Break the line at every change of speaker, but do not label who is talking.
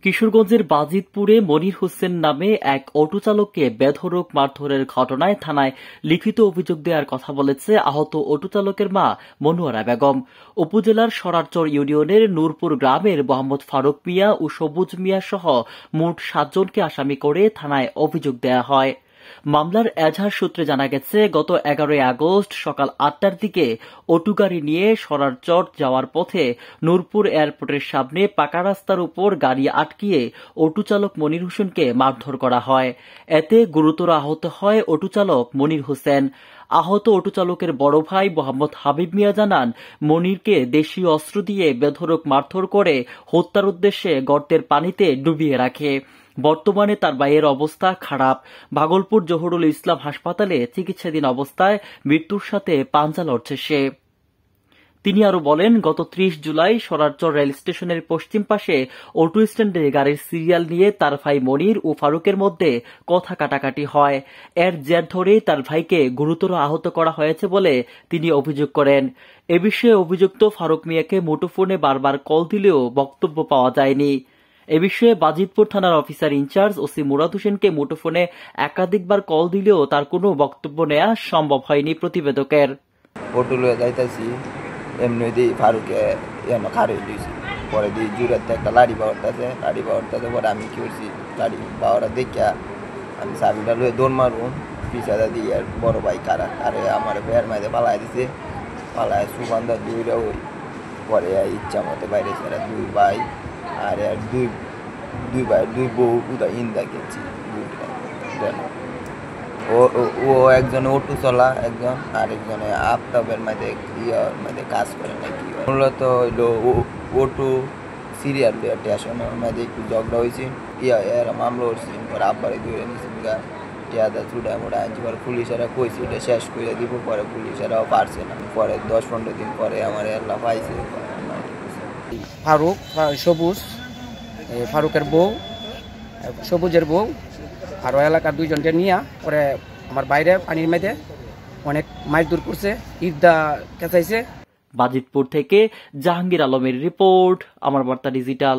কিশোরগঞ্জের বাজিতপুরে মনির হোসেন নামে এক অটো চালককে বেধড়ক মারধরের ঘটনায় থানায় লিখিত অভিযোগ দেওয়ার কথা বলেছে আহত অটো চালকের মা মনোয়ারা বেগম। উপজেলার সরারচর ইউনিয়নের নূরপুর গ্রামের মোহাম্মদ ফারুক মিয়া ও সবুজ মিয়া সহ মোট 7 জনকে আসামি করে থানায় অভিযোগ দেওয়া হয়। মামলার এজাহার সূত্রে জানা গেছে, গত 11 আগস্ট সকাল 8টার দিকে অটো গাড়ি নিয়ে সরারচর যাওয়ার পথে নূরপুর এয়ারপোর্টের সামনে পাকা রাস্তার উপর গাড়ি আটকিয়ে অটো চালক মনির হোসেনকে মারধর করা হয়। এতে গুরুতর আহত হয় অটো চালক মনির হোসেন। আহত অটো চালকের বড় ভাই মোহাম্মদ হাবিব মিয়া জানান, মনিরকে দেশীয় অস্ত্র দিয়ে বেধড়ক মারধর করে হত্যার উদ্দেশ্যে গর্তের পানিতে ডুবিয়ে রাখে। বর্তমানে তার ভাইয়ের অবস্থা খারাপ। ভাগলপুর জহুরুল ইসলাম হাসপাতালে চিকিৎসাধীন অবস্থায় মৃত্যুর সাথে পাঞ্জা লড়ছে সে। তিনি আরো বলেন, গত 30 জুলাই সরারচর রেল স্টেশনের পশ্চিম পাশে অটো স্ট্যান্ডে গাড়ির সিরিয়াল নিয়ে তার ভাই মনির ও ফারুকের মধ্যে কথা কাটাকাটি হয়। এর জের ধরেই তার ভাইকে গুরুতর আহত করা হয়েছে বলে তিনি অভিযোগ করেন। এ বিষয়ে অভিযুক্ত ফারুক মিয়াকে মুঠোফোনে বারবার কল দিলেও বক্তব্য পাওয়া যায়নি। এ বিষয়ে বাজিতপুর থানার অফিসার ইনচার্জ ওসি মুরাদ হোসেনকে মুঠোফোনে একাধিকবার কল দিলেও তার কোনো বক্তব্য নেওয়া সম্ভব হয়নি প্রতিবেদকের।
এমনি দিই ফারুকে খারে দিয়েছি, পরে দিই জুড়াতে একটা লাড়ি পাওয়ারটাছে, পরে আমি কি করছি, লাড়ি পাওয়াটা দেখিয়া আমি চাবিটা লুয়ে দৌড় মারুন পিছাটা দিয়ে আর বড় ভাই কারা আরে আমার বের মাইতে পালাই দিছে, পালায় সুগন্ধা দুইটা ওই পরে ইচ্ছা মতো বাইরে ছাড়া 2 ভাই আর দুই ভাই 2 বউ উদা ইন্দা গেছি। ও একজন অটো চলা, একজন আরেকজনে আফতাবের মধ্যে কাজ করে নাকি। মূলত হইলো অটো সিরিয়াল স্টেশনের মধ্যে একটু ঝগড়া হয়েছে, এরা মামলা হচ্ছে, পরে আব্বারে ধরে নিয়েছে টিয়াদা চুড়া মোড়া আনছি। পরে পুলিশেরা কইছে এটা শেষ করে দিব, পরে পুলিশেরাও পারছে না। পরে 10-15 দিন পরে আমার এল্লা পাইছে।
ফারুক, সবুজ, ফারুকের বউ, সবুজের বউ আরও এলাকার 2 জনকে নিয়ে পরে আমার বাইরে পানির মেঝে অনেক মাছ দূর করছে, ঈদা কেঁচাইছে।
বাজিতপুর থেকে জাহাঙ্গীর আলমের রিপোর্ট, আমার বার্তা ডিজিটাল।